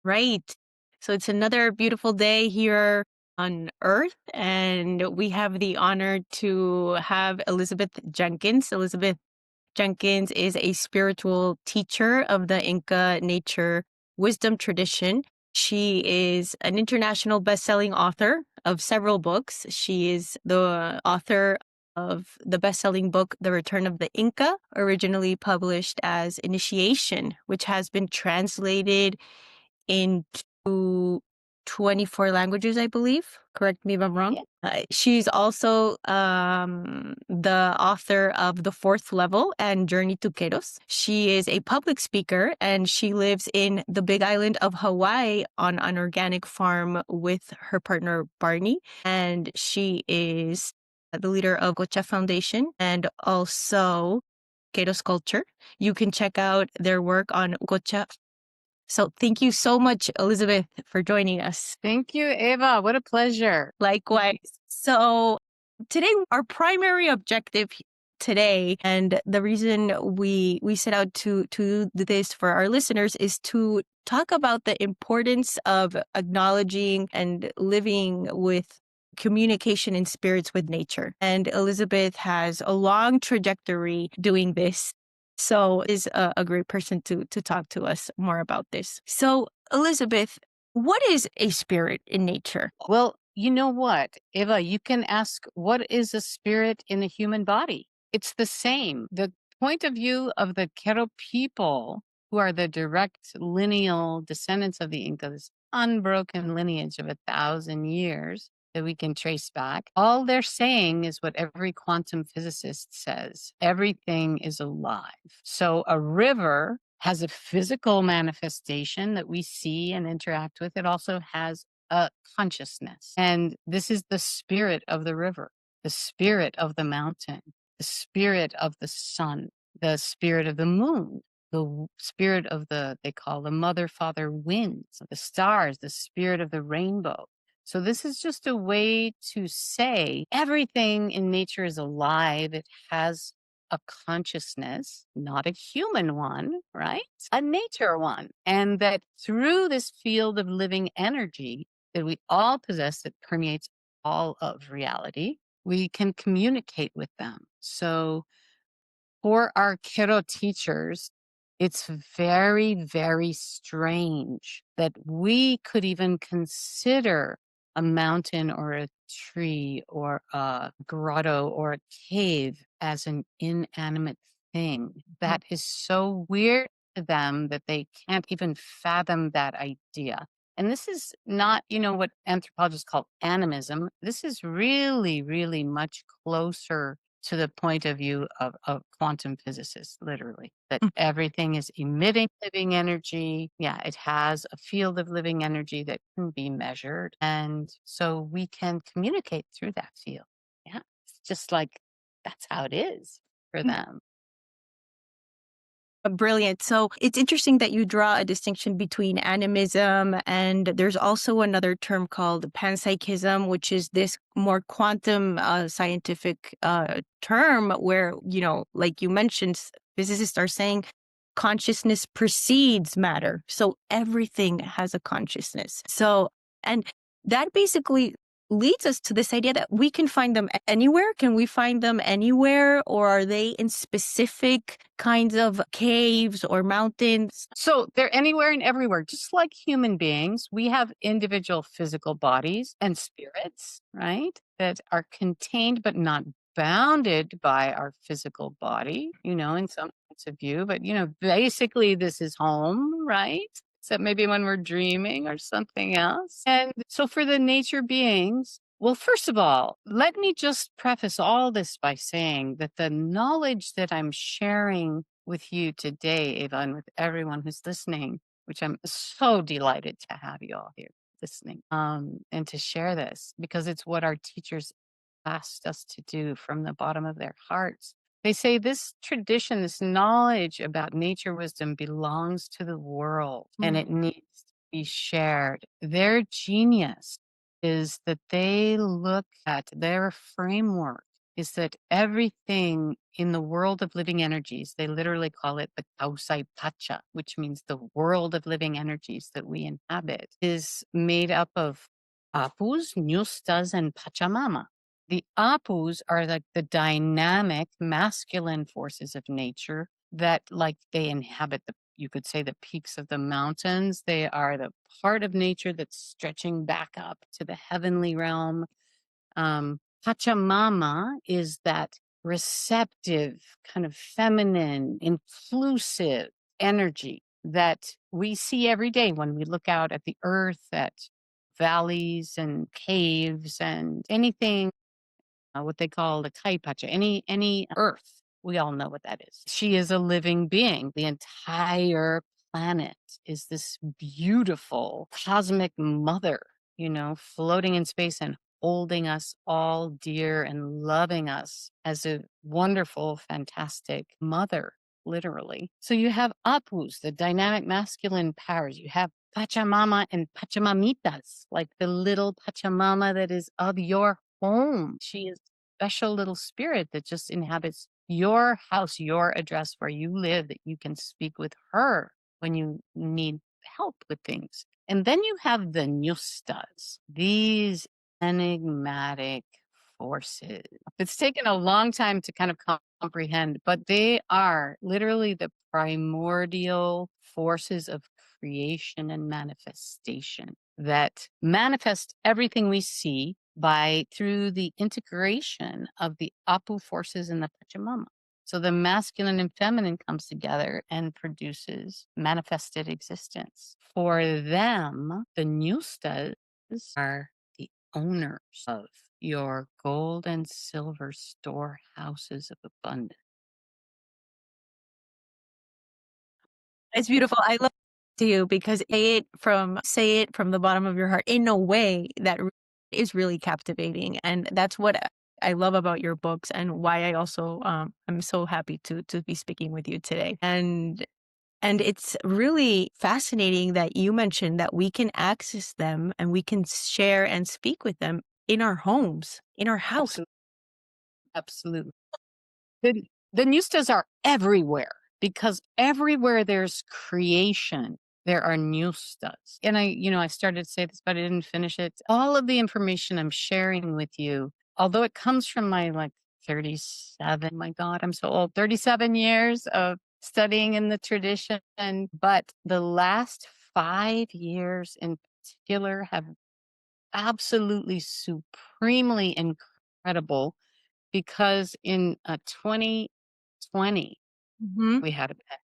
Right. So it's another beautiful day here on Earth, and we have the honor to have Elizabeth Jenkins. Elizabeth Jenkins is a spiritual teacher of the Inka nature wisdom tradition. She is an international best-selling author of several books. She is the author of the best-selling book, The Return of the Inka, originally published as Initiation, which has been translated into 24 languages, I believe. Correct me if I'm wrong. Yeah. She's also the author of The Fourth Level and Journey to Keros. She is a public speaker and she lives in the Big Island of Hawaii on an organic farm with her partner Barney. And she is the leader of Wiraqocha Foundation and also Keros Culture. You can check out their work on Gocha. So thank you so much, Elizabeth, for joining us. Thank you, Eva. What a pleasure. Likewise. So today, our primary objective today, and the reason we set out to do this for our listeners is to talk about the importance of acknowledging and living with communication in spirits with nature. And Elizabeth has a long trajectory doing this. So is a great person to talk to us more about this. So Elizabeth, what is a spirit in nature? Well, you know what, Eva, you can ask, what is a spirit in a human body? It's the same. The point of view of the Quero people, who are the direct lineal descendants of the Inca, this unbroken lineage of 1,000 years that we can trace back, all they're saying is what every quantum physicist says: everything is alive. So a river has a physical manifestation that we see and interact with. It also has a consciousness. And this is the spirit of the river, the spirit of the mountain, the spirit of the sun, the spirit of the moon, the spirit of they call the mother, father, winds, the stars, the spirit of the rainbow. So this is just a way to say everything in nature is alive. It has a consciousness, not a human one, right? A nature one. And that through this field of living energy that we all possess, that permeates all of reality, we can communicate with them. So for our kiddo teachers, it's very, very strange that we could even consider a mountain or a tree or a grotto or a cave as an inanimate thing. That is so weird to them that they can't even fathom that idea. And this is not, what anthropologists call animism. This is really, really much closer to the point of view of quantum physicists, literally, that everything is emitting living energy. Yeah, it has a field of living energy that can be measured. And so we can communicate through that field. Yeah, it's just like that's how it is for them. Brilliant. So it's interesting that you draw a distinction between animism and there's also another term called panpsychism, which is this more quantum scientific term where, like you mentioned, physicists are saying consciousness precedes matter. So everything has a consciousness. So, and that basically leads us to this idea that we can find them anywhere. Can we find them anywhere, or are they in specific kinds of caves or mountains? So they're anywhere and everywhere, just like human beings. We have individual physical bodies and spirits, right? That are contained but not bounded by our physical body, in some points of view. But, basically this is home, right? Except maybe when we're dreaming or something else. And so for the nature beings, well, first of all, let me just preface all this by saying that the knowledge that I'm sharing with you today, Eva, and with everyone who's listening, which I'm so delighted to have you all here listening, and to share this, because it's what our teachers asked us to do from the bottom of their hearts. They say this tradition, this knowledge about nature wisdom belongs to the world and it needs to be shared. Their genius is that they look at their framework is that everything in the world of living energies, they literally call it the Kausai Pacha, which means the world of living energies that we inhabit, is made up of Apus, Nyustas, and Pachamama. The Apus are like the dynamic masculine forces of nature that, like, they inhabit the, you could say, the peaks of the mountains. They are the part of nature that's stretching back up to the heavenly realm. Pachamama is that receptive, kind of feminine, inclusive energy that we see every day when we look out at the earth, at valleys and caves and anything, what they call the kaipacha, any earth. We all know what that is. She is a living being. The entire planet is this beautiful cosmic mother, floating in space and holding us all dear and loving us as a wonderful, fantastic mother, literally. So you have Apus, the dynamic masculine powers. You have Pachamama and Pachamamitas, like the little Pachamama that is of your home. She is a special little spirit that just inhabits your house, your address where you live, that you can speak with her when you need help with things. And then you have the Nyustas, these enigmatic forces. It's taken a long time to kind of comprehend, but they are literally the primordial forces of creation and manifestation that manifest everything we see through the integration of the Apu forces and the Pachamama. So the masculine and feminine comes together and produces manifested existence. For them, the Nustas are the owners of your gold and silver storehouses of abundance. It's beautiful. I love to you because say it from the bottom of your heart in a way that is really captivating. And that's what I love about your books and why I also I'm so happy to be speaking with you today. And it's really fascinating that you mentioned that we can access them and we can share and speak with them in our homes, in our house. Absolutely. Absolutely. The Nustas are everywhere because everywhere there's creation, there are Nustas. And I started to say this, but I didn't finish it. All of the information I'm sharing with you, although it comes from my 37, my God, I'm so old, 37 years of studying in the tradition. But the last 5 years in particular have absolutely supremely incredible because in 2020, Mm-hmm. we had a pet.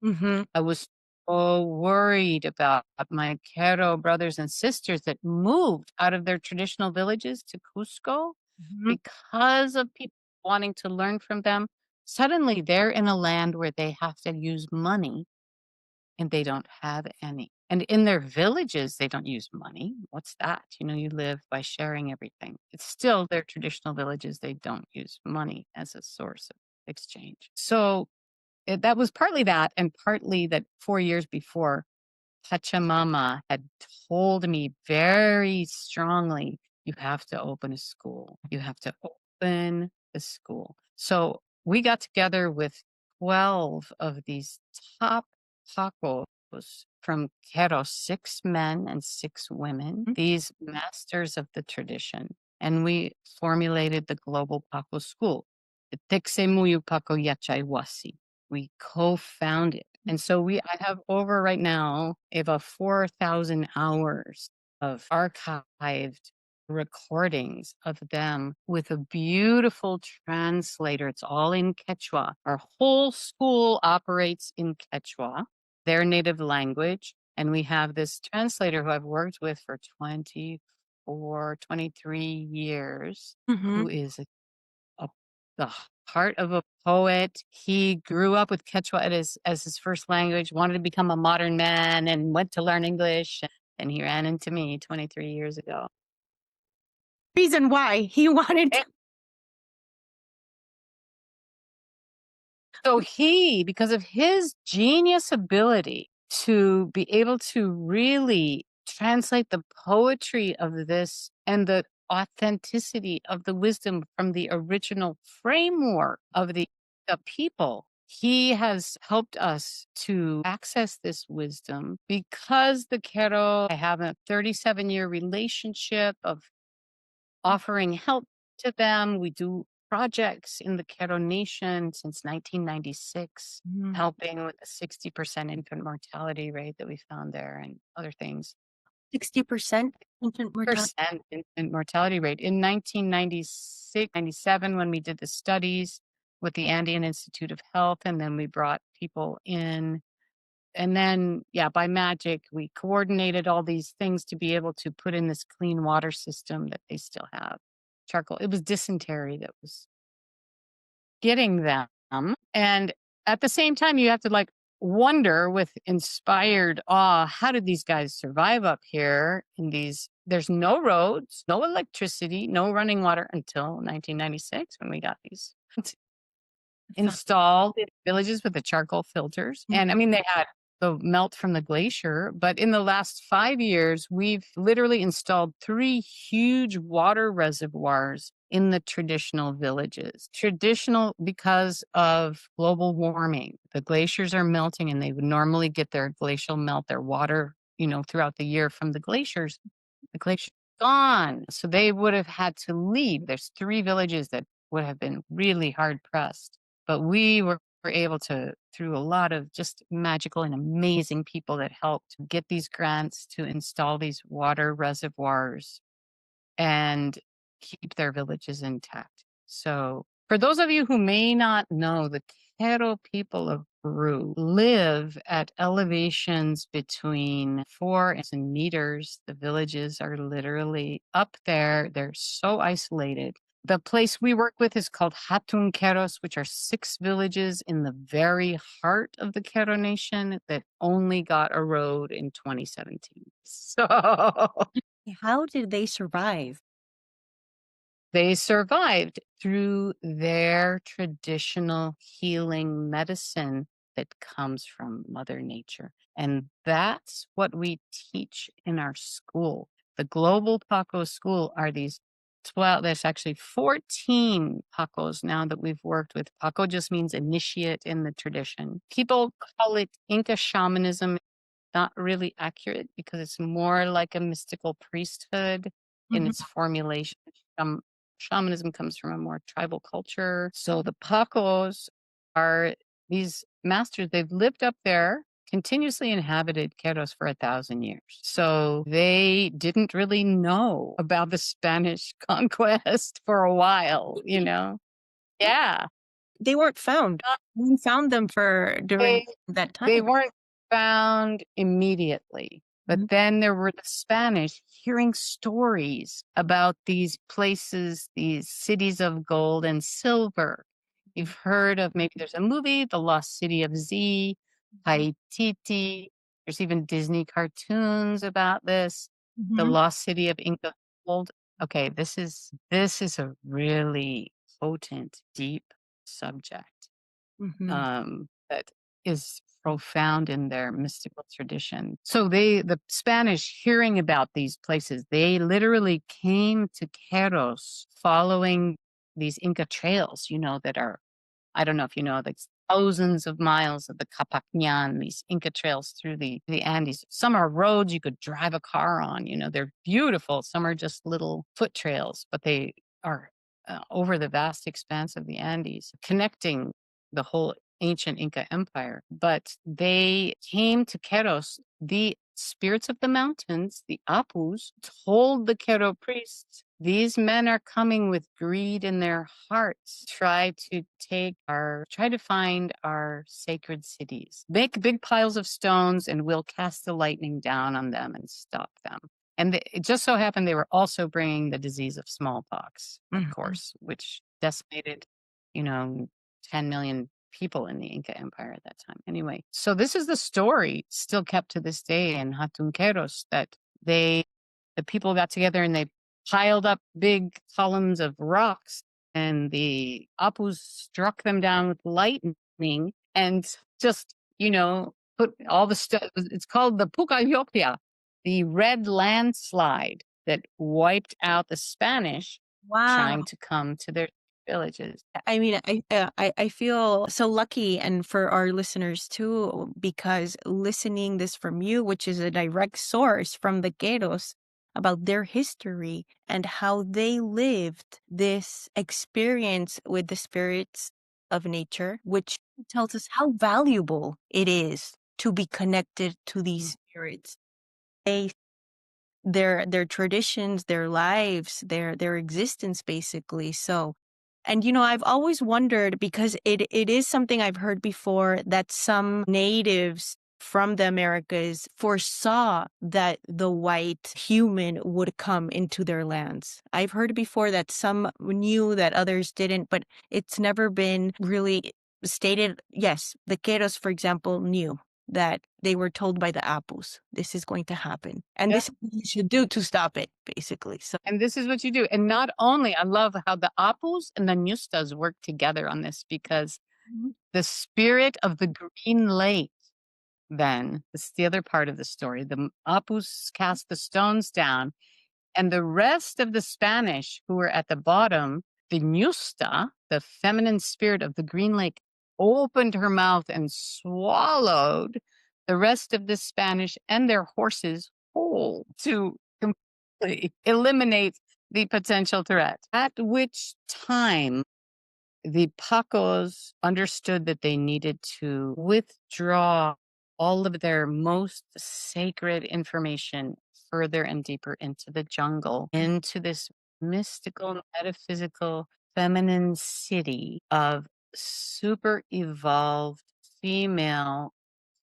Mm-hmm. I was so worried about my Quero brothers and sisters that moved out of their traditional villages to Cusco Mm-hmm. because of people wanting to learn from them. Suddenly, they're in a land where they have to use money and they don't have any. And in their villages, they don't use money. What's that? You live by sharing everything. It's still their traditional villages. They don't use money as a source of exchange. So that was partly that, and partly that 4 years before, Pachamama had told me very strongly, you have to open a school. You have to open a school. So we got together with 12 of these top Pacos from Quero, 6 men and 6 women, these masters of the tradition. And we formulated the Global Paco School, the Texemuyu Paco Yachaiwasi. We co-founded. And so I have over right now about 4,000 hours of archived recordings of them with a beautiful translator. It's all in Quechua. Our whole school operates in Quechua, their native language. And we have this translator who I've worked with for 23 years, Mm-hmm. who is the heart of a poet. He grew up with Quechua as his first language, wanted to become a modern man, and went to learn English. And he ran into me 23 years ago. Reason why he wanted to. So because of his genius ability to be able to really translate the poetry of this and authenticity of the wisdom from the original framework of the people. He has helped us to access this wisdom because the Quero, I have a 37-year relationship of offering help to them. We do projects in the Quero Nation since 1996, Mm. helping with the 60% infant mortality rate that we found there and other things. 60% infant mortality. Percent infant mortality rate. In 1996, 97, when we did the studies with the Andean Institute of Health, and then we brought people in. And then, yeah, by magic, we coordinated all these things to be able to put in this clean water system that they still have. Charcoal. It was dysentery that was getting them. And at the same time, you have to like wonder with inspired awe, how did these guys survive up here in these? There's no roads, no electricity, no running water until 1996 when we got these installed in villages with the charcoal filters. And I mean, they had the melt from the glacier, but in the last 5 years, we've literally installed 3 huge water reservoirs in the traditional villages. Traditional because of global warming. The glaciers are melting and they would normally get their glacial melt, their water, throughout the year from the glaciers. The glacier's gone. So they would have had to leave. There's 3 villages that would have been really hard pressed. But we were able to, through a lot of just magical and amazing people that helped get these grants to install these water reservoirs and keep their villages intact. So, for those of you who may not know, the Quero people of Peru live at elevations between 4,000 meters. The villages are literally up there. They're so isolated. The place we work with is called Hatun Queros, which are 6 villages in the very heart of the Quero Nation that only got a road in 2017. So How did they survive? they survived through their traditional healing medicine that comes from Mother Nature. And that's what we teach in our school. The Global Paco School are these 12, there's actually 14 Pacos now that we've worked with. Paco just means initiate in the tradition. People call it Inka shamanism. Not really accurate because it's more like a mystical priesthood in its formulation. Shamanism comes from a more tribal culture. So the Pacos are these masters. They've lived up there, continuously inhabited Queros for 1,000 years. So they didn't really know about the Spanish conquest for a while. Yeah. They weren't found. No one found them during They that They time. weren't found immediately, but Mhm. then there were the Spanish hearing stories about these places, these cities of gold and silver. You've heard of, maybe there's a movie, The Lost City of Z, Paititi. There's even Disney cartoons about this, The Mhm. Lost City of Inca Gold. Okay, this is a really potent, deep subject Mhm. that is profound in their mystical tradition. So the Spanish, hearing about these places, they literally came to Queros following these Inca trails, that are, I don't know if you know, like thousands of miles of the Capacñan, these Inca trails through the Andes. Some are roads you could drive a car on, they're beautiful. Some are just little foot trails, but they are over the vast expanse of the Andes, connecting the whole ancient Inca empire. But they came to Queros. The spirits of the mountains, the Apus, told the Quero priests, these men are coming with greed in their hearts. Try to find our sacred cities. Make big piles of stones and we'll cast the lightning down on them and stop them. And it just so happened they were also bringing the disease of smallpox, of Mhm. course, which decimated, you know, 10 million people in the Inca Empire at that time. Anyway, so this is the story still kept to this day in Hatunqueros, that the people got together and they piled up big columns of rocks, and the Apus struck them down with lightning and just, put all the stuff. It's called the Pucallopia, the red landslide. that wiped out the Spanish Wow. trying to come to their villages. I mean, I feel so lucky, and for our listeners too, because listening this from you, which is a direct source from the Queros about their history and how they lived this experience with the spirits of nature, which tells us how valuable it is to be connected to these spirits. They their traditions, their lives, their existence basically. So, and I've always wondered, because it is something I've heard before, that some natives from the Americas foresaw that the white human would come into their lands. I've heard before that some knew that others didn't, but it's never been really stated. Yes, the Queros, for example, knew that they were told by the Apus, this is going to happen. And Yeah. this is what you should do to stop it, basically. So, And this is what you do. And not only, I love how the Apus and the Nustas work together on this, because mhm. the spirit of the Green Lake, then, this is the other part of the story. The Apus cast the stones down, and the rest of the Spanish who were at the bottom, the Nusta, the feminine spirit of the Green Lake, opened her mouth and swallowed the rest of the Spanish and their horses whole to completely eliminate the potential threat. At which time, the Pacos understood that they needed to withdraw all of their most sacred information further and deeper into the jungle, into this mystical, metaphysical, feminine city of super evolved female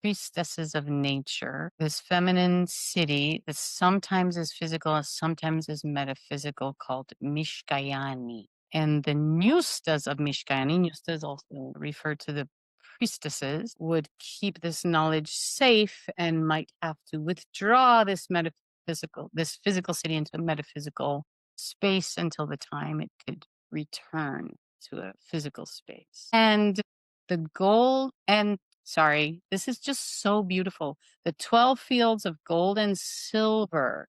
priestesses of nature. This feminine city that sometimes is physical, sometimes is metaphysical, called Mishkayani. And the Nustas of Mishkayani, Nustas also refer to the priestesses, would keep this knowledge safe and might have to withdraw this physical city into a metaphysical space until the time it could return to a physical space. And the gold and sorry, this is just so beautiful. The 12 fields of gold and silver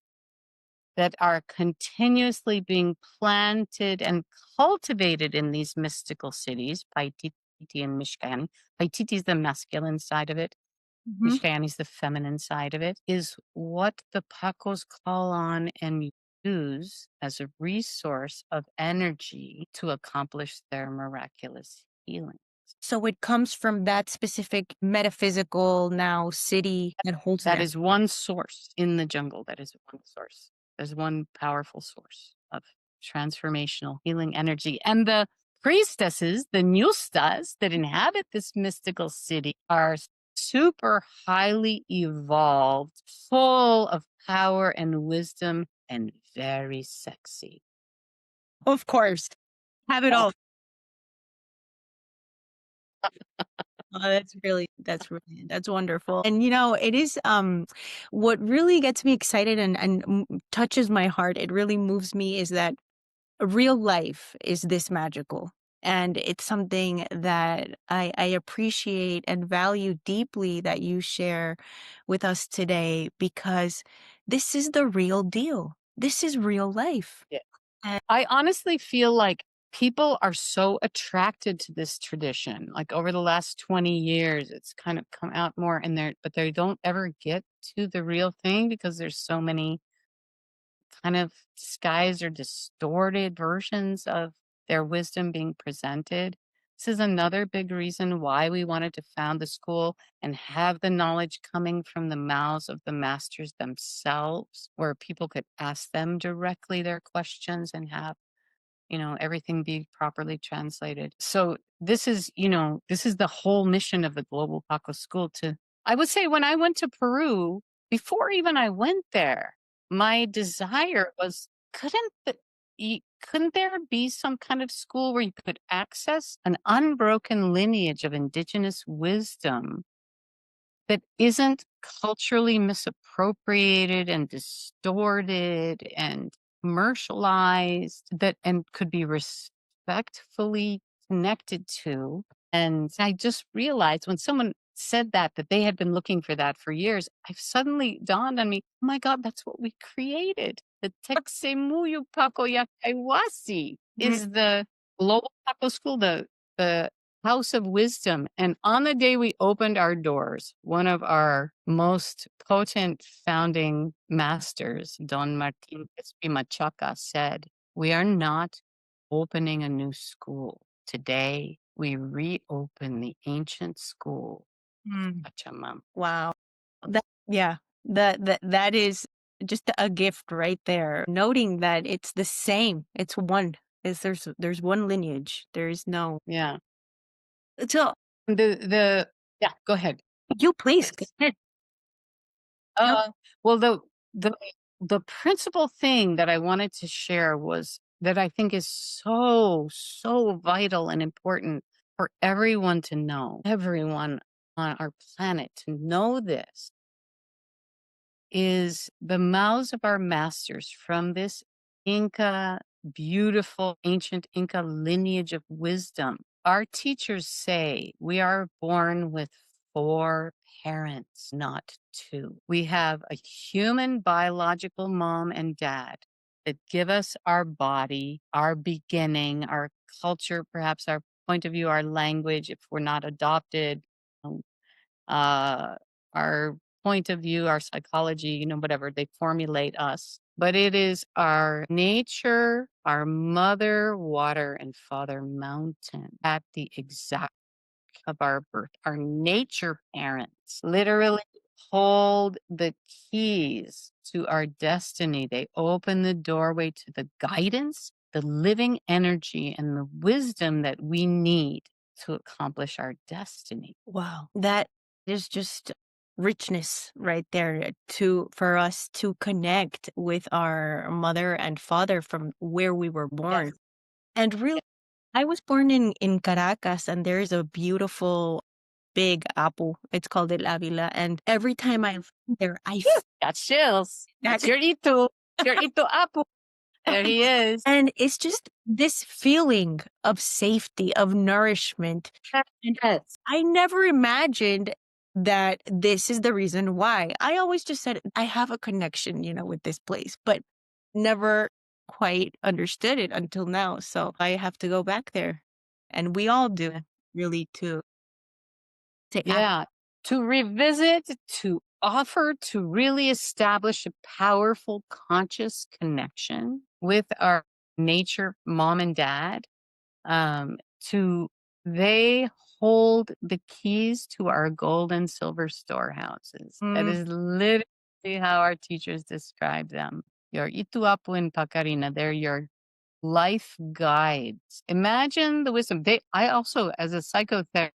that are continuously being planted and cultivated in these mystical cities, Paititi and Mishkayani. Paititi is the masculine side of it. Mhm. Mishkayani is the feminine side of it, is what the Pacos call on and use as a resource of energy to accomplish their miraculous healing. So it comes from that specific metaphysical now city that holds That them. is one source in the jungle. That is one source. There's one powerful source of transformational healing energy. And the priestesses, the Nustas that inhabit this mystical city, are super highly evolved, full of power and wisdom, and very sexy. Of course. Have it all. Oh, that's wonderful. And it is what really gets me excited and touches my heart. It really moves me, is that real life is this magical. And it's something that I appreciate and value deeply that you share with us today, because this is the real deal. This is real life. Yeah. And I honestly feel like people are so attracted to this tradition. Like over the last 20 years, it's kind of come out more in there, but they don't ever get to the real thing because there's so many kind of disguised or distorted versions of their wisdom being presented. This is another big reason why we wanted to found the school and have the knowledge coming from the mouths of the masters themselves, where people could ask them directly their questions and have everything be properly translated. So this is the whole mission of the Global Paco School. I would say, when I went to Peru, before even I went there, my desire was, couldn't there be some kind of school where you could access an unbroken lineage of indigenous wisdom that isn't culturally misappropriated and distorted and commercialized, that and could be respectfully connected to. And I just realized when someone said that they had been looking for that for years, I've suddenly dawned on me, oh my God, that's what we created. The Texemuyu Paco Yakaiwasi Mhm. is the global Paco school, the house of wisdom. And on the day we opened our doors, one of our most potent founding masters, Don Martin Machaca, said, "We are not opening a new school. Today, we reopen the ancient school Mm. of Pachamama." Wow. That yeah, that is just a gift right there. Noting that it's the same, it's one. There's one lineage. There is no Yeah. so The yeah, go ahead. you please go ahead. No. Uh, well, the the principal thing that I wanted to share was that I think is so vital and important for everyone to know, everyone on our planet to know this is the mouths of our masters from this Inka, beautiful ancient Inka lineage of wisdom. Our teachers say we are born with four parents, not two. We have a human biological mom and dad that give us our body, our beginning, our culture, perhaps our point of view, our language, if we're not adopted, um, uh, our point of view, our psychology, whatever, they formulate us. But it is our nature, our mother, water, and father mountain at the exact of our birth. Our nature parents literally hold the keys to our destiny. They open the doorway to the guidance, the living energy, and the wisdom that we need to accomplish our destiny. Wow. That is just richness right there to for us to connect with our mother and father from where we were born. Yes. And really I was born in Caracas, and there is a beautiful big apple. It's called El Avila, and every time I'm there, Got chills. That's that your Ito. Your Ito Apu. There he is. and it's just this feeling of safety, of nourishment. And Yes. I never imagined that this is the reason why. I always just said I have a connection, with this place, but never quite understood it until now. So I have to go back there. And we all do really to ask. Yeah. To revisit, to offer, to really establish a powerful conscious connection with our nature mom and dad. Um, to they hold the keys to our gold and silver storehouses. That Mm, is literally how our teachers describe them. Your ituapu and pakarina, they're your life guides. Imagine the wisdom. I also, as a psychotherapist,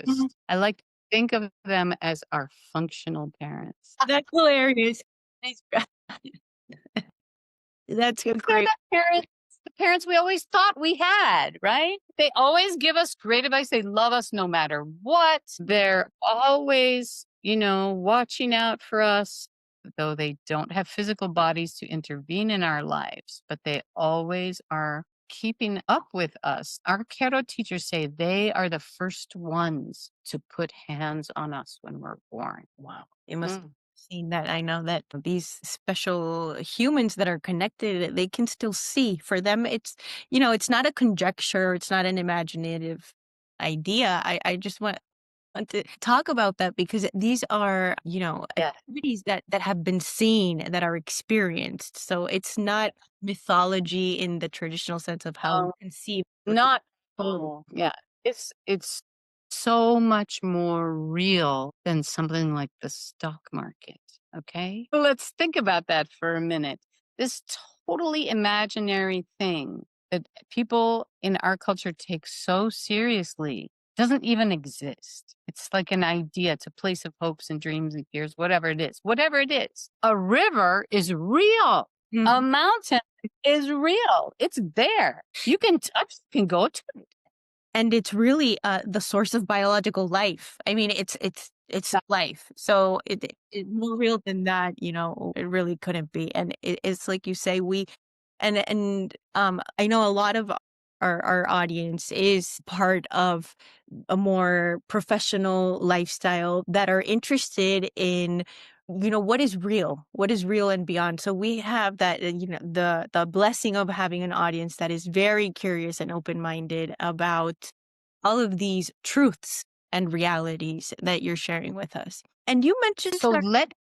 mhm. I like to think of them as our functional parents. That's hilarious. Nice. That's a They're great. the parents we always thought we had, right? They always give us great advice. They love us no matter what. They're always, watching out for us, though they don't have physical bodies to intervene in our lives, but they always are keeping up with us. Our Kero teachers say they are the first ones to put hands on us when we're born. Wow. It must have Mm. seen that. I know that these special humans that are connected, they can still see. For them, it's not a conjecture, it's not an imaginative idea. I just want to talk about that because these are, Yeah. activities that have been seen, that are experienced. So it's not mythology in the traditional sense of how we conceive. Not yeah. It's so much more real than something like the stock market, okay? Let's think about that for a minute. This totally imaginary thing that people in our culture take so seriously doesn't even exist. It's like an idea. It's a place of hopes and dreams and fears, whatever it is. Whatever it is. A river is real. A Mhm. mountain is real. It's there. You can touch, you can go to it. And it's really the source of biological life. I mean, it's life. So more real than that, it really couldn't be. And it's like you say, I know a lot of our audience is part of a more professional lifestyle that are interested in what is real and beyond. So we have that, the blessing of having an audience that is very curious and open-minded about all of these truths and realities that you're sharing with us. And you mentioned So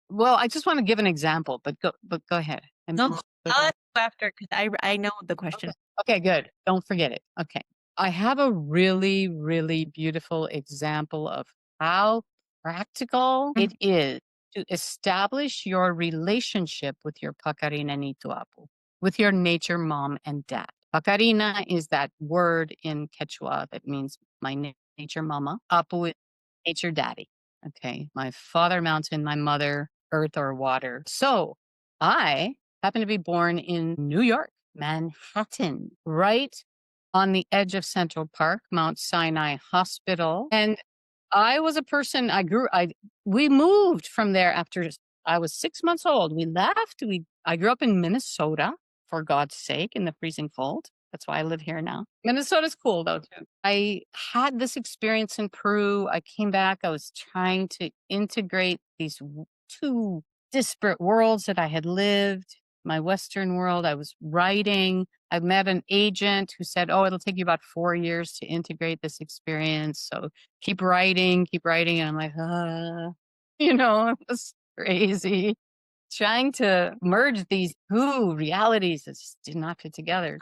well, I just want to give an example, but go ahead. no, I'll ask you after because I know the Okay. question. Okay, good. Don't forget it. Okay. I have a really, really beautiful example of how practical Mm. it is to establish your relationship with your pakarina nituapu, with your nature mom and dad. Pakarina is that word in Quechua that means my nature mama. Apu is nature daddy. Okay. My father mountain, my mother earth or water. So I happen to be born in New York. Manhattan, right on the edge of Central Park, Mount Sinai Hospital. And I was a person, we moved from there after I was 6 months old. We left. I grew up in Minnesota, for God's sake, in the freezing cold. That's why I live here now. Minnesota's cool though, too. I had this experience in Peru. I came back. I was trying to integrate these two disparate worlds that I had lived. My Western world, I was writing. I met an agent who said, "Oh, it'll take you about 4 years to integrate this experience. So keep writing, keep writing." And I'm like, it was crazy. Trying to merge these two realities that just did not fit together.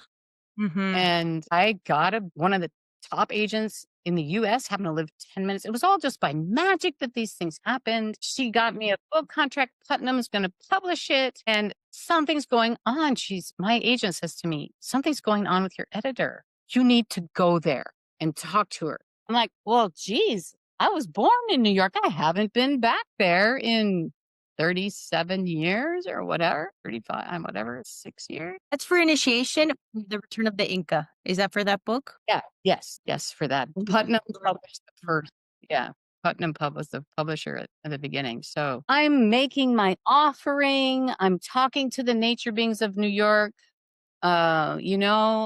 Mm-hmm. And I got one of the top agents in the US, happened to live 10 minutes. It was all just by magic that these things happened. She got me a book contract. Putnam's going to publish it. And something's going on. My agent says to me, "Something's going on with your editor. You need to go there and talk to her." I'm like, "Well, geez, I was born in New York. I haven't been back there in 37 years or whatever, 35, whatever, 6 years." That's for initiation. The Return of the Inca. Is that for that book? Yeah, yes, for that. Putnam published the first. Yeah, Putnam was the publisher at the beginning. So I'm making my offering. I'm talking to the nature beings of New York. uh, you know,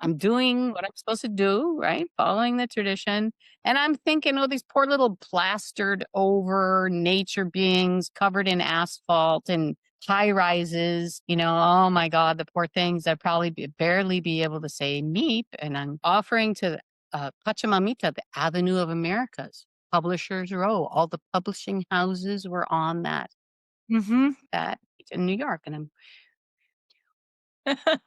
I'm doing what I'm supposed to do, right? Following the tradition. And I'm thinking, oh, these poor little plastered over nature beings covered in asphalt and high rises, oh my God, the poor things. I'd probably barely be able to say meep. And I'm offering to Pachamamita, the Avenue of Americas, Publishers Row. All the publishing houses were on Mm-hmm. that in New York. And I'm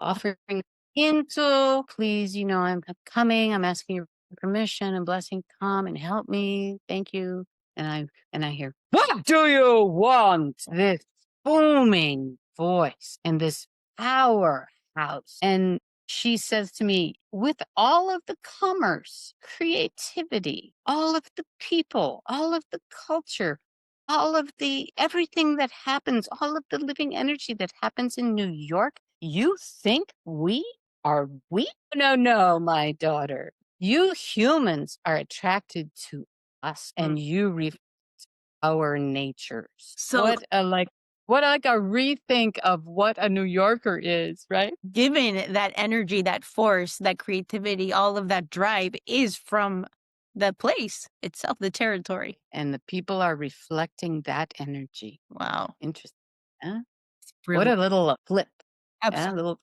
offering into, "Please, I'm coming. I'm asking your permission and blessing. Come and help me. Thank you." And I hear, "What do you want?" This booming voice and this powerhouse. And she says to me, "With all of the commerce, creativity, all of the people, all of the culture, all of the everything that happens, all of the living energy that happens in New York, you think we are weak? No, no, my daughter. You humans are attracted to us and you reflect our natures." So, What a rethink of what a New Yorker is, right? given that energy, that force, that creativity, all of that drive is from the place itself, the territory. And the people are reflecting that energy. Wow. Interesting. Huh? It's What a brilliant. little flip. Yeah, Absolutely. little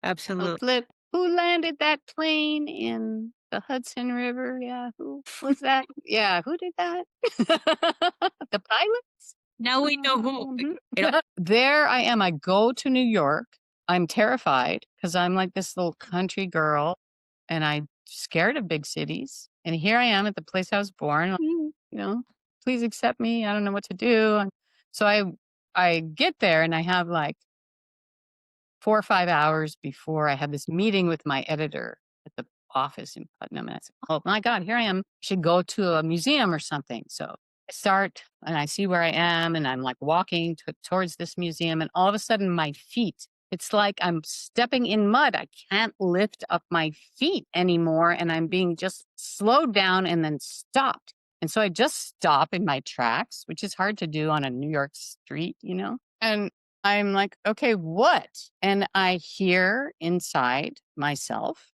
Absolutely. flip. Who landed that plane in the Hudson River? Yeah, who was that? Yeah, who did that? The pilots? Now we know who. There I am. I go to New York. I'm terrified because I'm like this little country girl and I'm scared of big cities. And here I am at the place I was born. Please accept me. I don't know what to do. So I get there and I have like 4 or 5 hours before I had this meeting with my editor at the office in Putnam. And I said, "Oh my God, here I am. Should go to a museum or something." So I start and I see where I am and I'm like walking towards this museum. And all of a sudden my feet, it's like I'm stepping in mud. I can't lift up my feet anymore. And I'm being just slowed down and then stopped. And so I just stop in my tracks, which is hard to do on a New York street. And I'm like, "Okay, what?" And I hear inside myself,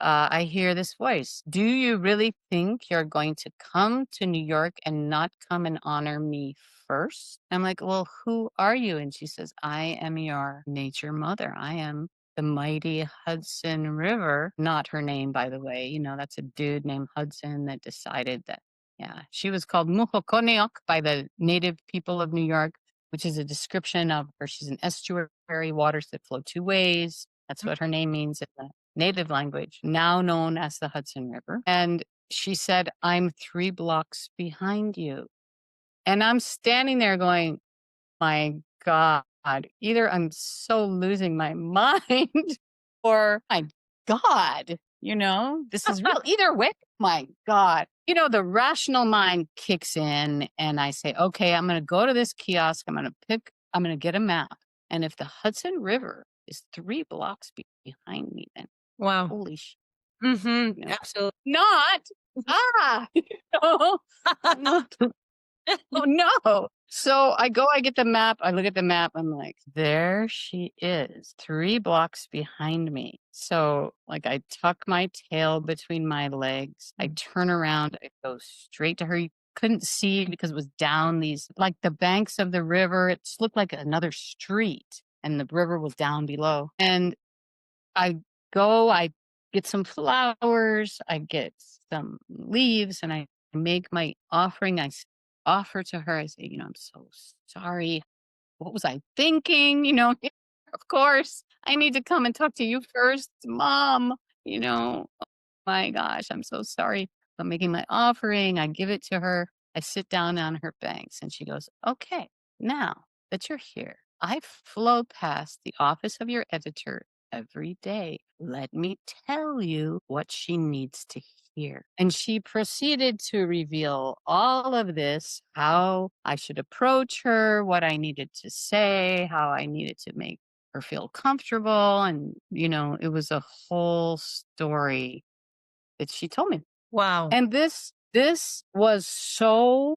I hear this voice. "Do you really think you're going to come to New York and not come and honor me first. I'm like, well, who are you? And she says, I am your nature mother. I am the mighty Hudson River. Not her name, by the way. That's a dude named Hudson that decided that, yeah, she was called Muhokoneok by the native people of New York, which is a description of her. She's an estuary, waters that flow two ways. That's what her name means in the native language, now known as the Hudson River. And she said, I'm 3 blocks behind you. And I'm standing there going, my God, either I'm so losing my mind or my God, this is real. Either way, my God. The rational mind kicks in and I say, okay, I'm going to go to this kiosk. I'm going to get a map. And if the Hudson River is 3 blocks behind me, then Wow. holy shit. Absolutely. Not. Ah, no, no. Oh no. So I get the map, I look at the map, I'm like, there she is, 3 blocks behind me. So like I tuck my tail between my legs, I turn around, I go straight to her. You couldn't see because it was down these like the banks of the river. It just looked like another street and the river was down below. And I I get some flowers, I get some leaves, and I make my offering. Offer to her. I say, I'm so sorry. What was I thinking? Of course, I need to come and talk to you first, Mom. My gosh, I'm so sorry. I'm making my offering. I give it to her. I sit down on her banks and she goes, okay, now that you're here, I flow past the office of your editor every day. Let me tell you what she needs to hear. And she proceeded to reveal all of this, how I should approach her, what I needed to say, how I needed to make her feel comfortable. And, it was a whole story that she told me. Wow. And this was so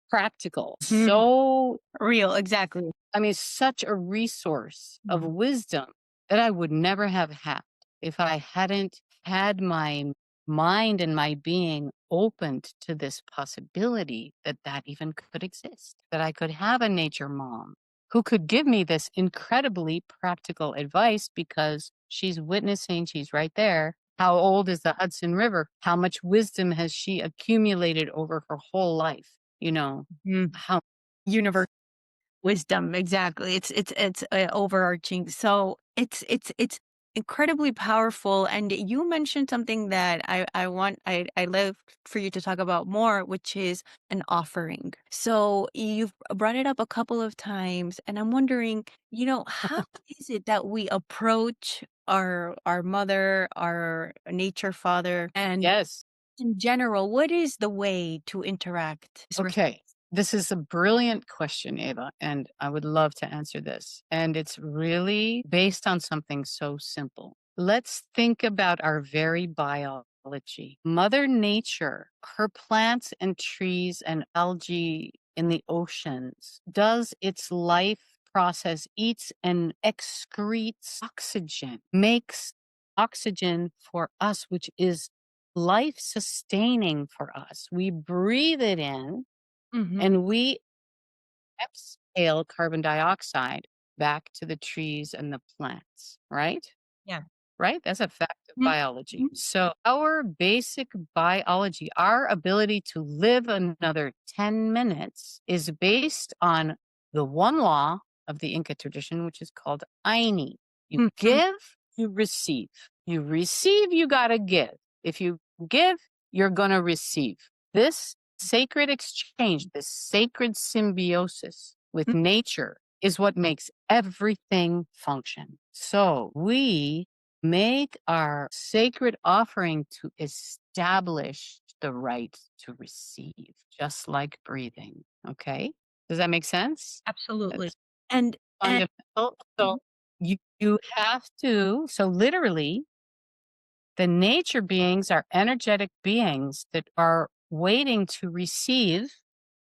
practical, Mhm. so Real, exactly. I mean, such a resource of wisdom that I would never have had if I hadn't had my mind and my being opened to this possibility that even could exist, that I could have a nature mom who could give me this incredibly practical advice because she's witnessing, she's right there. How old is the Hudson River? How much wisdom has she accumulated over her whole life? Mhm. How Universe wisdom, exactly. It's overarching. So it's incredibly powerful. And you mentioned something that I love for you to talk about more, which is an offering. So you've brought it up a couple of times, and I'm wondering, how is it that we approach our mother, our nature father, and yes. in general, what is the way to interact? Okay. This is a brilliant question, Ava, and I would love to answer this. And it's really based on something so simple. Let's think about our very biology. Mother Nature, her plants and trees and algae in the oceans, does its life process, eats and excretes oxygen, makes oxygen for us, which is life sustaining for us. We breathe it in Mhm. and we exhale carbon dioxide back to the trees and the plants, right? Yeah. Right? That's a fact of Mhm. biology. So, our basic biology, our ability to live another 10 minutes is based on the one law of the Inka tradition, which is called ayni. You Mhm. give, you receive. You receive, you got to give. If you give, you're going to receive. This sacred exchange, this sacred symbiosis with nature is what makes everything function. So, we make our sacred offering to establish the right to receive, just like breathing. Okay. Does that make sense? Absolutely. That's And fundamental. So Mhm. you have to, so literally, the nature beings are energetic beings that are waiting to receive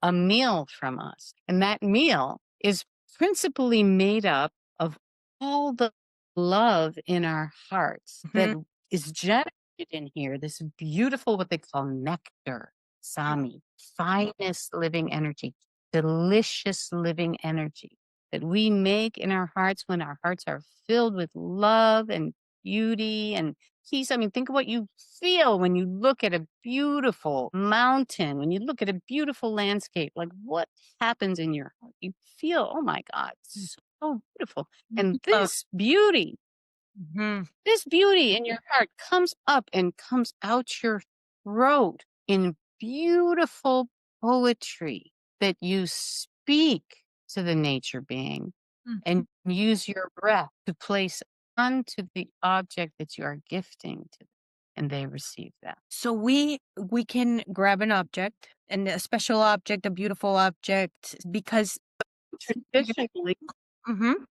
a meal from us. And that meal is principally made up of all the love in our hearts that Mhm. is generated in here, this beautiful, what they call nectar, sami, finest living energy. delicious living energy that we make in our hearts when our hearts are filled with love and beauty and peace. I mean, think of what you feel when you look at a beautiful mountain, when you look at a beautiful landscape. Like, what happens in your heart? You feel, oh my God, so beautiful. And Uh, mhm. this beauty in your heart comes up and comes out your throat in beautiful poetry that you speak to the nature being Mhm. and use your breath to place onto the object that you are gifting to them, and they receive that. So we can grab an object, and a special object, a beautiful object, because Traditionally, Mhm.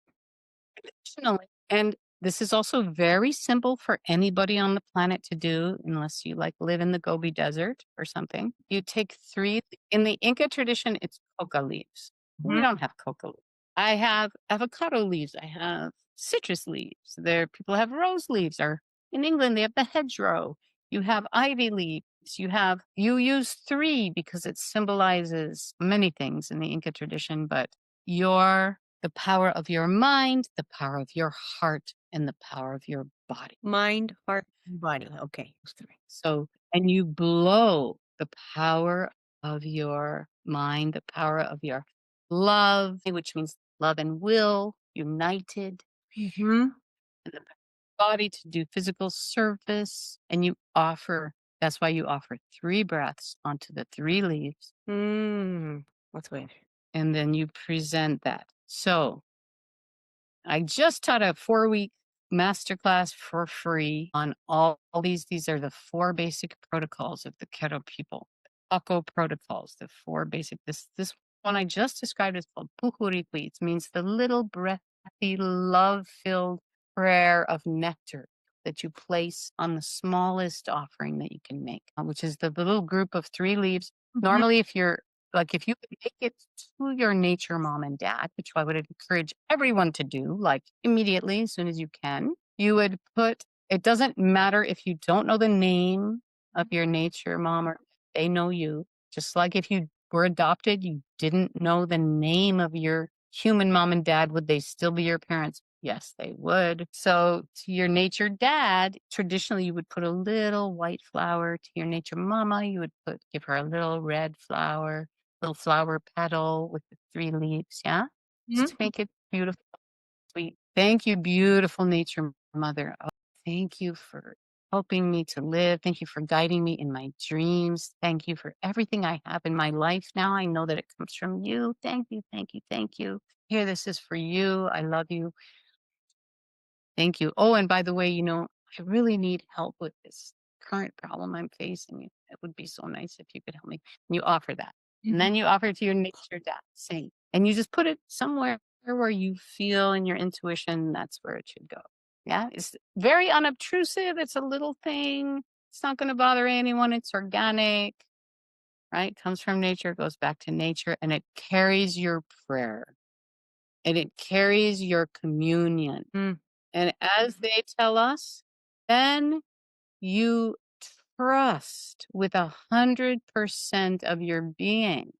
traditionally, and this is also very simple for anybody on the planet to do, unless you like live in the Gobi Desert or something. You take three, in the Inca tradition, it's coca leaves. We Mhm. don't have coca leaves. I have avocado leaves. I have citrus leaves. There, people have rose leaves, or in England, they have the hedgerow. You have ivy leaves. You use three because it symbolizes many things in the Inca tradition, but your the power of your mind, the power of your heart, and the power of your body. Mind, heart, and body. Okay. Those three. So, and you blow the power of your mind, the power of your love, which means love and will united, Mhm. and the body to do physical service. And you offer, that's why you offer three breaths onto the three leaves. Mm. That's good. And then you present that. So, I just taught a 4-week masterclass for free on all these. These are the four basic protocols of the keto people. Paco protocols, the four basic. This one I just described is called Puhuriqui. It means the little breathy, love-filled prayer of nectar that you place on the smallest offering that you can make, which is the little group of three leaves. Mhm. Normally, if you're like, if you could make it to your nature mom and dad, which I would encourage everyone to do, like immediately, as soon as you can, you would put, it doesn't matter if you don't know the name of your nature mom or they know you. Just like if you were adopted, you didn't know the name of your human mom and dad, would they still be your parents? Yes, they would. So to your nature dad, traditionally you would put a little white flower. To your nature mama, you would give her a little red flower, little flower petal with the three leaves, yeah? Just to Mhm. make it beautiful, sweet. Thank you, beautiful nature mother. Oh, thank you for helping me to live. Thank you for guiding me in my dreams. Thank you for everything I have in my life now. I know that it comes from you. Thank you, thank you, thank you. Here, this is for you. I love you. Thank you. Oh, and by the way, I really need help with this current problem I'm facing. It would be so nice if you could help me. And you offer that. And Mhm. then you offer it to your nature dad, same. And you just put it somewhere where you feel in your intuition that's where it should go. Yeah. It's very unobtrusive. It's a little thing. It's not going to bother anyone. It's organic, right? Comes from nature, goes back to nature, and it carries your prayer and it carries your communion. Mm. And as they tell us, then you trust with 100% of your being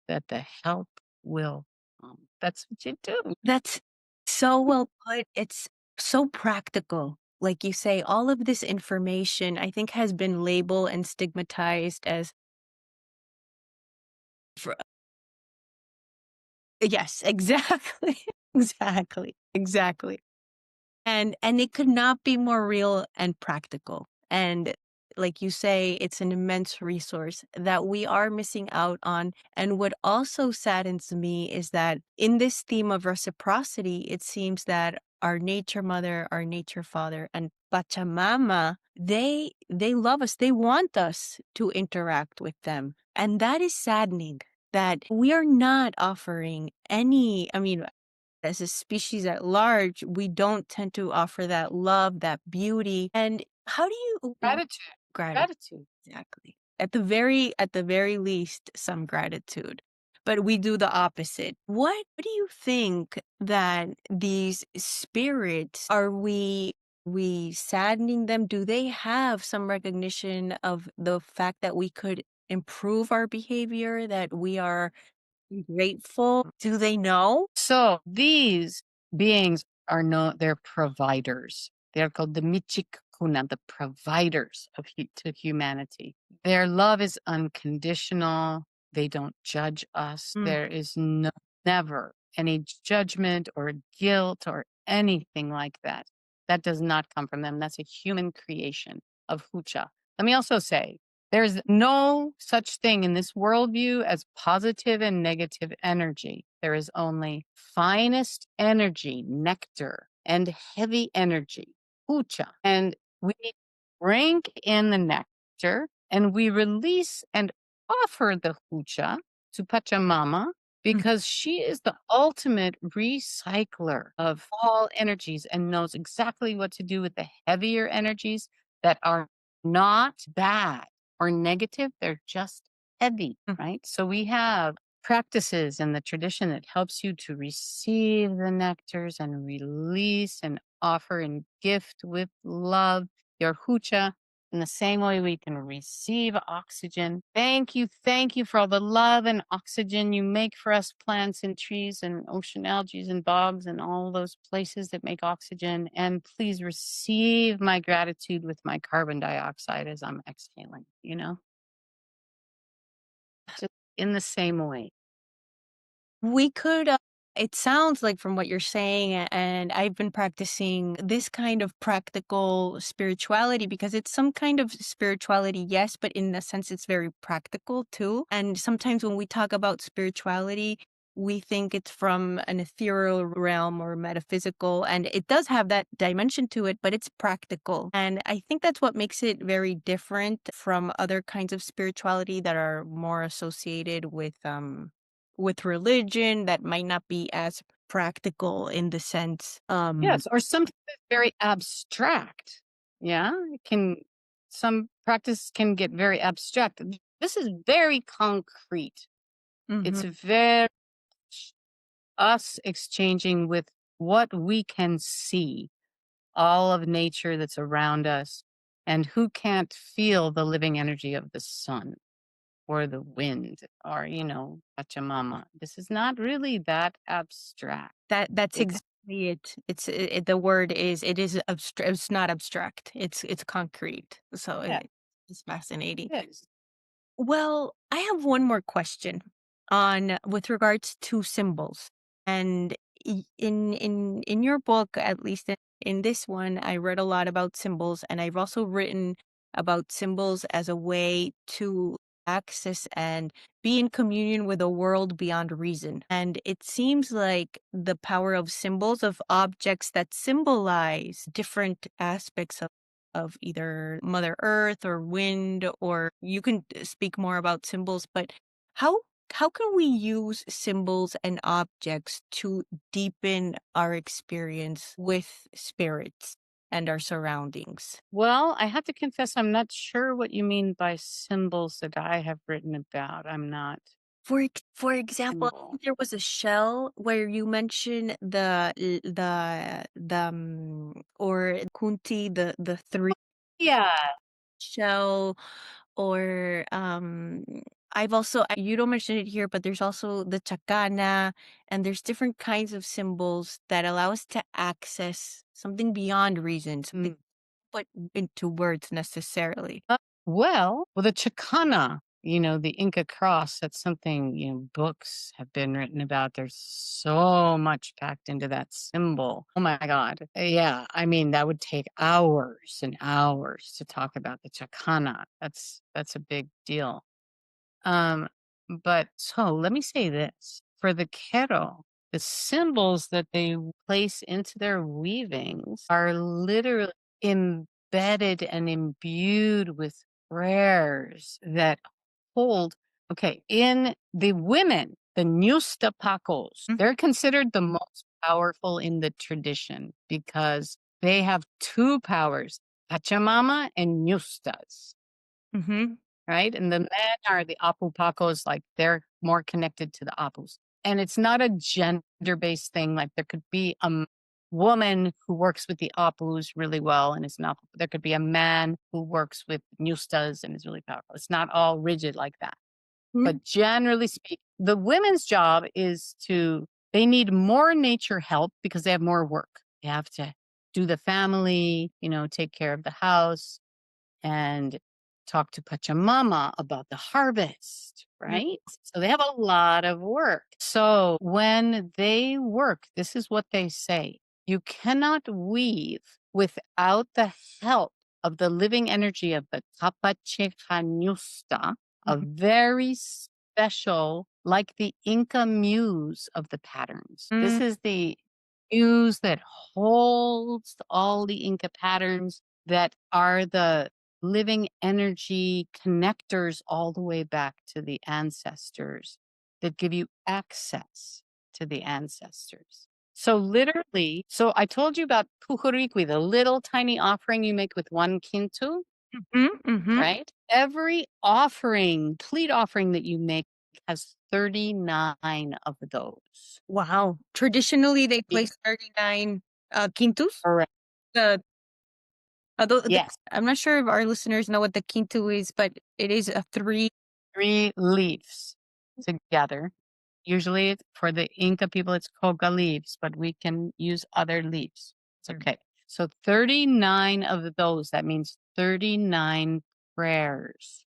that the help will come. That's what you do. That's so well put. It's so practical. Like you say, all of this information, I think, has been labeled and stigmatized as for yes, exactly. Exactly. Exactly. And it could not be more real and practical. And like you say, it's an immense resource that we are missing out on. And what also saddens me is that in this theme of reciprocity, it seems that our nature mother, our nature father, and Pachamama, they love us. They want us to interact with them. And that is saddening that we are not offering any, I mean, as a species at large, we don't tend to offer that love, that beauty. And how do you Gratitude. gratitude? Gratitude. Exactly. At the very least, some gratitude. But we do the opposite. What do you think that these spirits are we saddening them? Do they have some recognition of the fact that we could improve our behavior, that we are grateful? Do they know? So these beings are they're providers. They're called the Michikuna, the providers of to humanity. Their love is unconditional. They don't judge us. Mm, There is never any judgment or guilt or anything like that. That does not come from them. That's a human creation of Hucha. Let me also say, there's no such thing in this worldview as positive and negative energy. There is only finest energy, nectar, and heavy energy, pucha. And we drink in the nectar and we release and offer the pucha to Pachamama mm, because she is the ultimate recycler of all energies and knows exactly what to do with the heavier energies that are not bad or negative, they're just heavy, mm. right? So we have practices in the tradition that helps you to receive the nectars and release and offer and gift with love your hucha in the same way we can receive oxygen. Thank you for all the love and oxygen you make for us plants and trees and ocean algae and bogs and all those places that make oxygen. And please receive my gratitude with my carbon dioxide as I'm exhaling, just in the same way. We could, it sounds like from what you're saying, and I've been practicing this kind of practical spirituality because it's some kind of spirituality, yes, but in a sense, it's very practical too. And sometimes when we talk about spirituality, we think it's from an ethereal realm or metaphysical, and it does have that dimension to it, but it's practical. And I think that's what makes it very different from other kinds of spirituality that are more associated with religion that might not be as practical in the sense. Yes, or something that's very abstract. Yeah, some practice can get very abstract. This is very concrete. It's Mhm. very us exchanging with what we can see, all of nature that's around us, and who can't feel the living energy of the sun or the wind or, Pachamama. This is not really that abstract. That's It's exactly it. The word is it is it's not abstract. It's concrete. So yeah, it's fascinating. it is. Well, I have one more question on with regards to symbols. And in your book, at least in this one, I read a lot about symbols, and I've also written about symbols as a way to access and be in communion with a world beyond reason. And it seems like the power of symbols, of objects that symbolize different aspects of either Mother Earth or wind, or you can speak more about symbols, but how how can we use symbols and objects to deepen our experience with spirits and our surroundings? Well, I have to confess, I'm not sure what you mean by symbols that I have written about. I'm not For example, I symbol. think there was a shell where you mentioned or Kunti, the three Yeah. shell, or I've also you don't mention it here, but there's also the chacana, and there's different kinds of symbols that allow us to access something beyond reason, something put into words necessarily. Uh, well, the Chicana, the Inca cross, that's something, books have been written about. There's so much packed into that symbol. Oh my God. Yeah. I mean, that would take hours and hours to talk about the Chicana. That's a big deal. Um, but so let me say this for the Quero, the symbols that they place into their weavings are literally embedded and imbued with prayers that hold. Okay, in the women, the Nustapakos, Mm. they're considered the most powerful in the tradition because they have two powers, Pachamama and Nustas, Mhm. right? And the men are the Apupakos, like they're more connected to the Apus. And it's not a gender based thing. Like there could be a woman who works with the Apus really well and is not, there could be a man who works with Nustas and is really powerful. It's not all rigid like that. Mhm, But generally speaking, the women's job is they need more nature help because they have more work. They have to do the family, take care of the house and talk to Pachamama about the harvest, mm, right? So they have a lot of work. So when they work, this is what they say: you cannot weave without the help of the living energy of the Kapachekanusta, a mhm, very special, like the Inka muse of the patterns. This mm. is the muse that holds all the Inka patterns that are the living energy connectors all the way back to the ancestors that give you access to the ancestors. So literally, so I told you about puhuriqui, the little tiny offering you make with one kintu, Mhm, mhm. right? Every offering, complete offering that you make has 39 of those. Wow. Traditionally, they Ye- place 39 quintus. Correct. The, Yes. I'm not sure if our listeners know what the quintu is, but it is a three. 3 leaves together. Usually for the Inca people, it's coca leaves, but we can use other leaves. It's okay. So 39 of those, that means 39 prayers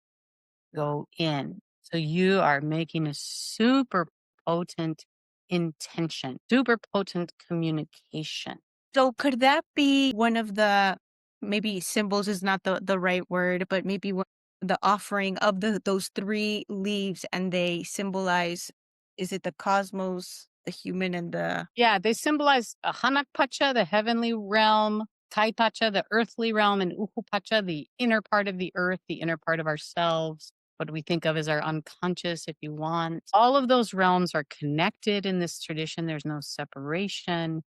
go in. So you are making a super potent intention, super potent communication. So could that be one of the, maybe symbols is not the right word, but maybe the offering of those three leaves, and they symbolize, is it the cosmos, the human, and the Yeah, they symbolize Hanak Pacha, the heavenly realm, Tai Pacha, the earthly realm, and Uhu Pacha, the inner part of the earth, the inner part of ourselves, what we think of as our unconscious, if you want. All of those realms are connected in this tradition. There's no separation.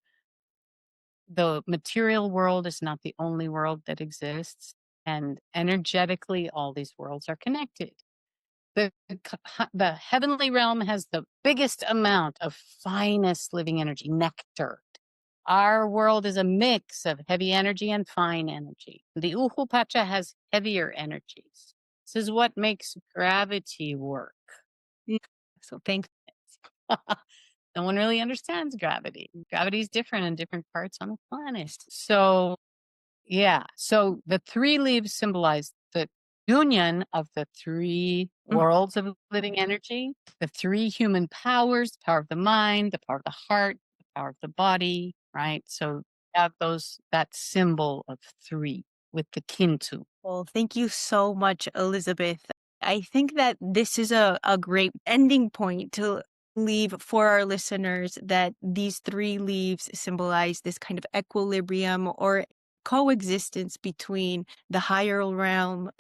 The material world is not the only world that exists. And energetically, all these worlds are connected. The heavenly realm has the biggest amount of finest living energy, nectar. Our world is a mix of heavy energy and fine energy. The Uhupacha has heavier energies. This is what makes gravity work. Mm. So thanks. No one really understands gravity. Gravity is different in different parts on the planet. So yeah. So the 3 leaves symbolize the union of the 3 Mhm. worlds of living energy, the 3 human powers, the power of the mind, the power of the heart, the power of the body, right? So have that symbol of 3 with the kintu. Well, thank you so much, Elizabeth. I think that this is a great ending point to leave for our listeners, that these three leaves symbolize this kind of equilibrium or coexistence between the higher realm,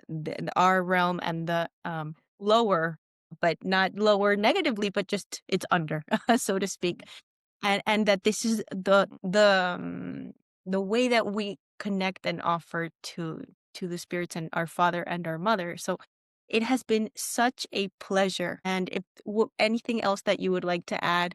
our realm, and the lower, but not lower negatively, but just it's under, so to speak. And that this is the way that we connect and offer to the spirits and our father and our mother. So it has been such a pleasure. And if anything else that you would like to add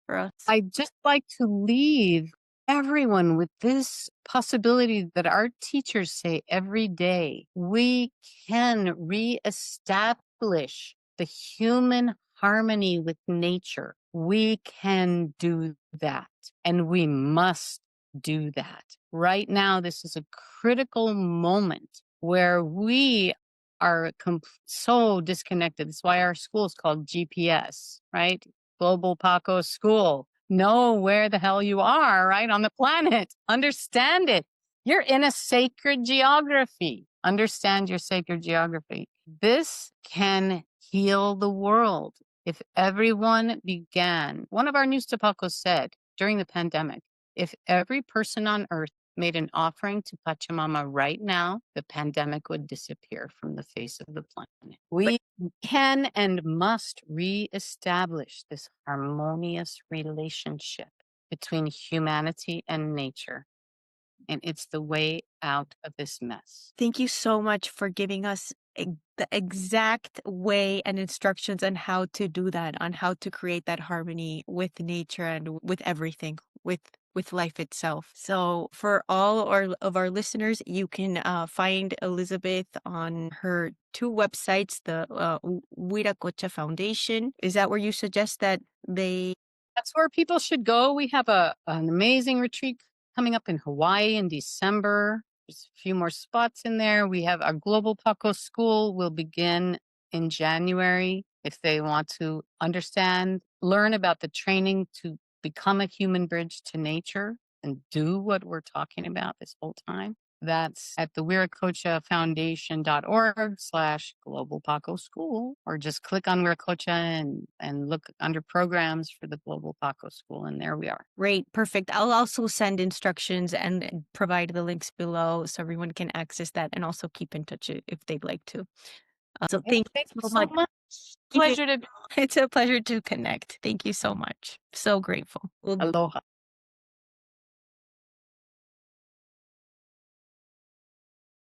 for us? I just like to leave everyone with this possibility that our teachers say every day: we can reestablish the human harmony with nature. We can do that, and we must do that. Right now, this is a critical moment where we are so disconnected. That's why our school is called GPS, right? Global Paco School. Know where the hell you are, right? On the planet. Understand it. You're in a sacred geography. Understand your sacred geography. This can heal the world if everyone began. One of our News Tapacos said during the pandemic, if every person on earth made an offering to Pachamama right now, the pandemic would disappear from the face of the planet. We can and must reestablish this harmonious relationship between humanity and nature. And it's the way out of this mess. Thank you so much for giving us the exact way and instructions on how to do that, on how to create that harmony with nature and with everything, with with life itself. So for all of our listeners, you can find Elizabeth on her two websites, the Wiraqocha Foundation. Is that where you suggest that they? That's where people should go. We have an amazing retreat coming up in Hawaii in December. There's a few more spots in there. We have our Global Paco School will begin in January if they want to learn about the training to become a human bridge to nature and do what we're talking about this whole time. That's at the wiraqochafoundation.org/Global Paco School, or just click on Wiraqocha and look under programs for the Global Paco School, and there we are. Great, perfect. I'll also send instructions and provide the links below so everyone can access that and also keep in touch if they'd like to. So Yeah, thank thank you you so so much. much. Keep it. Pleasure to It's a pleasure to connect. Thank you so much. So grateful. Well, aloha.